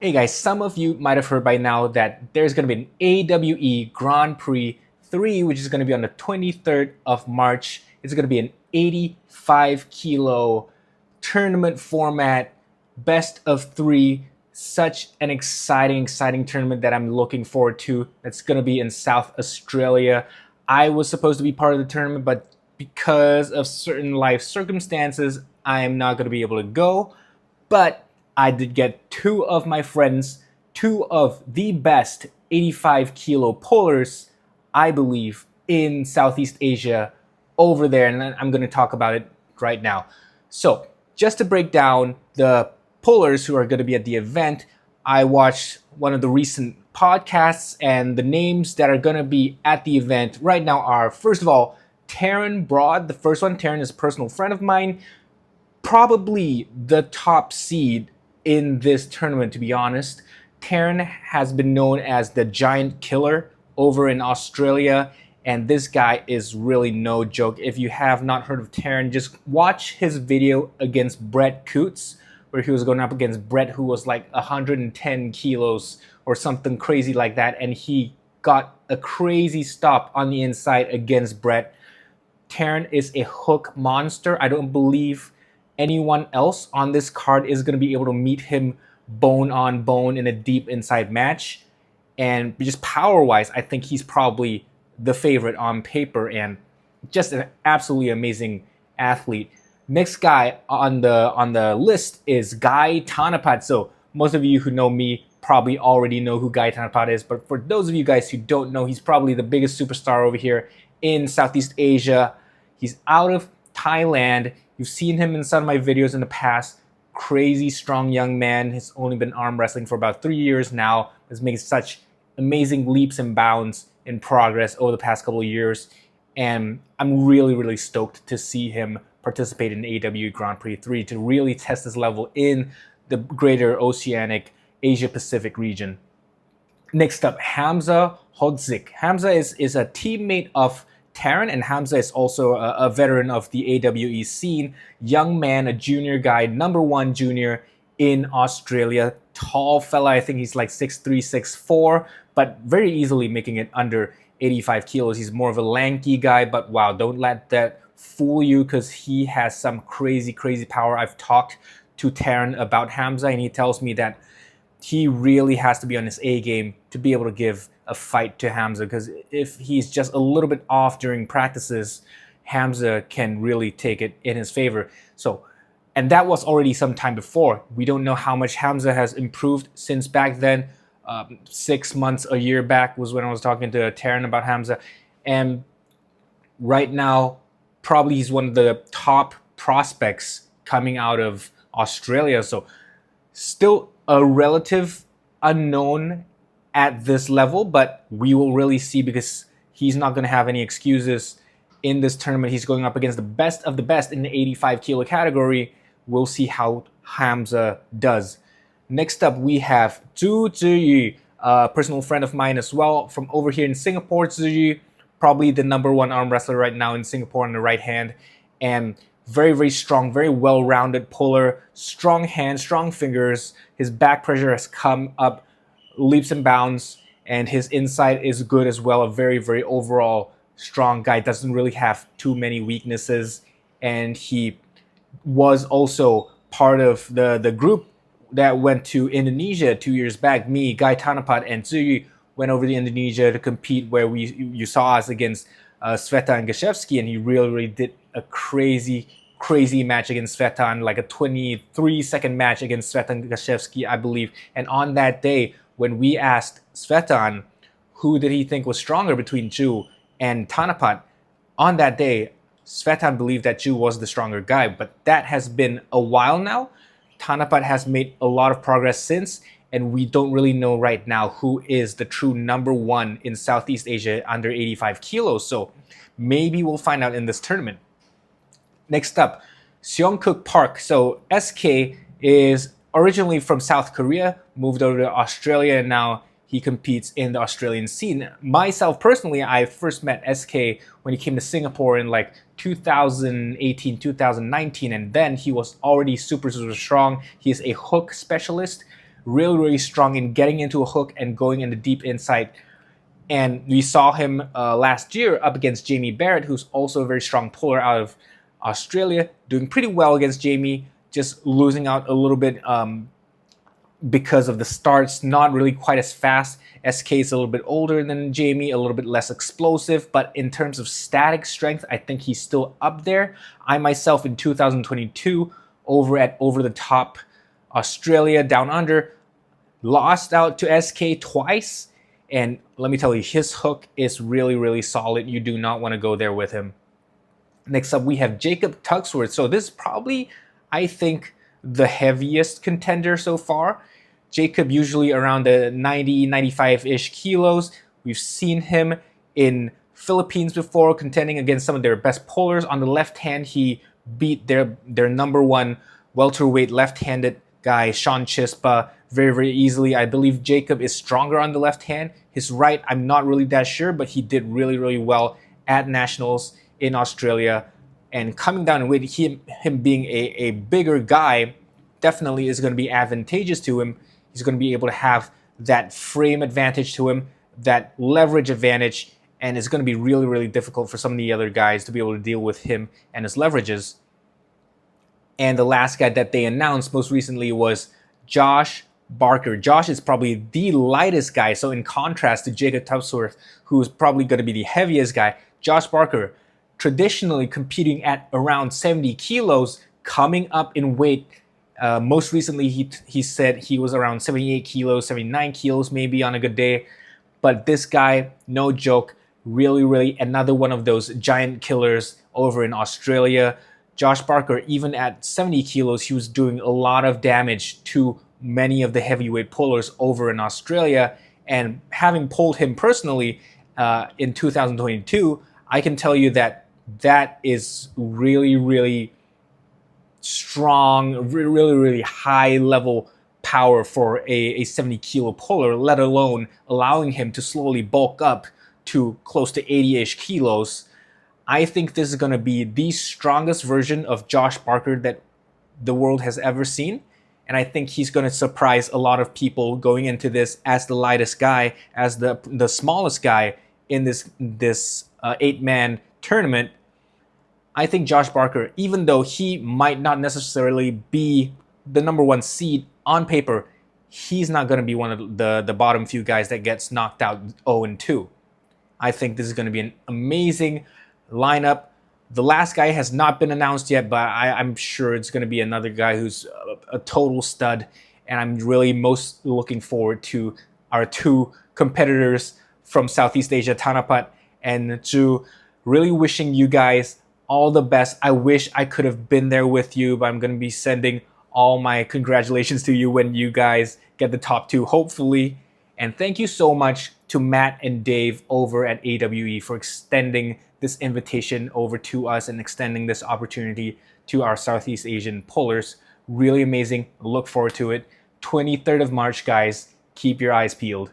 Hey guys, some of you might have heard by now that there's going to be an AWE Grand Prix 3, which is going to be on the 23rd of March. It's going to be an 85 kilo tournament format, best of three. Such an exciting tournament that I'm looking forward to. It's going to be in South Australia. I was supposed to be part of the tournament, but because of certain life circumstances, I'm not going to be able to go. But I did get two of my friends, two of the best 85 kilo pullers, I believe, in Southeast Asia over there. And I'm going to talk about it right now. So, just to break down the pullers who are going to be at the event, I watched one of the recent podcasts, and the names that are going to be at the event right now are, first of all, Taryn Broad. The first one, Taryn is a personal friend of mine, probably the top seed in this tournament, to be honest. Taryn has been known as the giant killer over in Australia, and this guy is really no joke. If you have not heard of Taryn, just watch his video against Brett Coots, where he was going up against Brett, who was like 110 kilos or something crazy like that, and he got a crazy stop on the inside against Brett. Taryn is a hook monster. I don't believe anyone else on this card is going to be able to meet him bone on bone in a deep inside match. And just power wise, I think he's probably the favorite on paper and just an absolutely amazing athlete. Next guy on the list is Guy Tanapat. So most of you who know me probably already know who Guy Tanapat is, but for those of you guys who don't know, he's probably the biggest superstar over here in Southeast Asia. He's out of Thailand. You've seen him in some of my videos in the past. Crazy strong young man. He's only been arm wrestling for about 3 years now. Has made such amazing leaps and bounds in progress over the past couple of years. And I'm really stoked to see him participate in AWE Grand Prix 3 to really test his level in the greater Oceanic Asia Pacific region. Next up, Hamza Hodzik. Hamza is a teammate of Taryn, and Hamza is also a veteran of the AWE scene. Young man, a junior guy, number one junior in Australia. Tall fella, I think he's like 6'3", 6'4", but very easily making it under 85 kilos. He's more of a lanky guy, but wow, don't let that fool you because he has some crazy power. I've talked to Taryn about Hamza, and he tells me that he really has to be on his A game to be able to give a fight to Hamza, because if he's just a little bit off during practices, Hamza can really take it in his favor. So, and that was already some time before. We don't know how much Hamza has improved since back then. 6 months, a year back was when I was talking to Taryn about Hamza. And right now, probably he's one of the top prospects coming out of Australia. So still a relative unknown at this level, but we will really see, because he's not going to have any excuses in this tournament. He's going up against the best of the best in the 85 kilo category. We'll see how Hamza does. Next up, we have Zhu Ziyu, a personal friend of mine as well from over here in Singapore. Ziyu, probably the number one arm wrestler right now in Singapore on the right hand, and very strong, very well-rounded puller, strong hands, strong fingers. His back pressure has come up leaps and bounds, and his inside is good as well. A very overall strong guy, doesn't really have too many weaknesses, and he was also part of the group that went to Indonesia 2 years back. Me, Guy Tanapat, and Ziyu went over to Indonesia to compete, where you saw us against Svetan Gashevsky, and he really did a crazy match against Svetan, like a 23-second match against Svetan Gashevsky, I believe. And on that day, when we asked Svetan who did he think was stronger between Zhu and Tanapat, on that day, Svetan believed that Zhu was the stronger guy, but that has been a while now. Tanapat has made a lot of progress since, and we don't really know right now who is the true number one in Southeast Asia under 85 kilos, so maybe we'll find out in this tournament. Next up, Seongkook Park. So SK is originally from South Korea, moved over to Australia, and now he competes in the Australian scene. Myself personally, I first met SK when he came to Singapore in like 2018, 2019, and then he was already super strong. He is a hook specialist. really, really strong in getting into a hook and going in the deep inside. And we saw him last year up against Jamie Barrett, who's also a very strong puller out of Australia, doing pretty well against Jamie, just losing out a little bit because of the starts, not really quite as fast. SK is a little bit older than Jamie, a little bit less explosive, but in terms of static strength, I think he's still up there. I myself in 2022 over at Over the Top Australia Down Under lost out to SK twice, and let me tell you, his hook is really, really solid. You do not want to go there with him. Next up, we have Jacob Tuxworth. So this is probably, I think, the heaviest contender so far. Jacob usually around the 90, 95-ish kilos. We've seen him in Philippines before, contending against some of their best pullers. On the left hand, he beat their number one welterweight left-handed guy, Sean Chispa, very, very easily. I believe Jacob is stronger on the left hand. His right, I'm not really that sure, but he did really, really well at Nationals in Australia. And coming down with him being a bigger guy definitely is going to be advantageous to him. He's going to be able to have that frame advantage to him, that leverage advantage, and it's going to be really, really difficult for some of the other guys to be able to deal with him and his leverages. And the last guy that they announced most recently was Josh Barker. Josh is probably the lightest guy. So in contrast to Jacob Tuxworth, who's probably going to be the heaviest guy, Josh Barker, traditionally competing at around 70 kilos, coming up in weight. Most recently, he said he was around 78 kilos, 79 kilos maybe on a good day. But this guy, no joke, really, really another one of those giant killers over in Australia. Josh Barker, even at 70 kilos, he was doing a lot of damage to many of the heavyweight pullers over in Australia. And having pulled him personally in 2022, I can tell you that is really, really strong, really, really high level power for a 70 kilo puller, let alone allowing him to slowly bulk up to close to 80-ish kilos. I think this is going to be the strongest version of Josh Barker that the world has ever seen. And I think he's going to surprise a lot of people going into this as the lightest guy, as the smallest guy in this 8-man tournament. I think Josh Barker, even though he might not necessarily be the number one seed on paper, he's not going to be one of the bottom few guys that gets knocked out 0-2. I think this is going to be an amazing lineup. The last guy has not been announced yet, but I'm sure it's going to be another guy who's a total stud. And I'm really most looking forward to our two competitors from Southeast Asia, Thanapat and Zhu. Really wishing you guys all the best. I wish I could have been there with you, but I'm going to be sending all my congratulations to you when you guys get the top two, hopefully. And thank you so much to Matt and Dave over at AWE for extending this invitation over to us and extending this opportunity to our Southeast Asian pullers. Really amazing. Look forward to it. 23rd of March, guys. Keep your eyes peeled.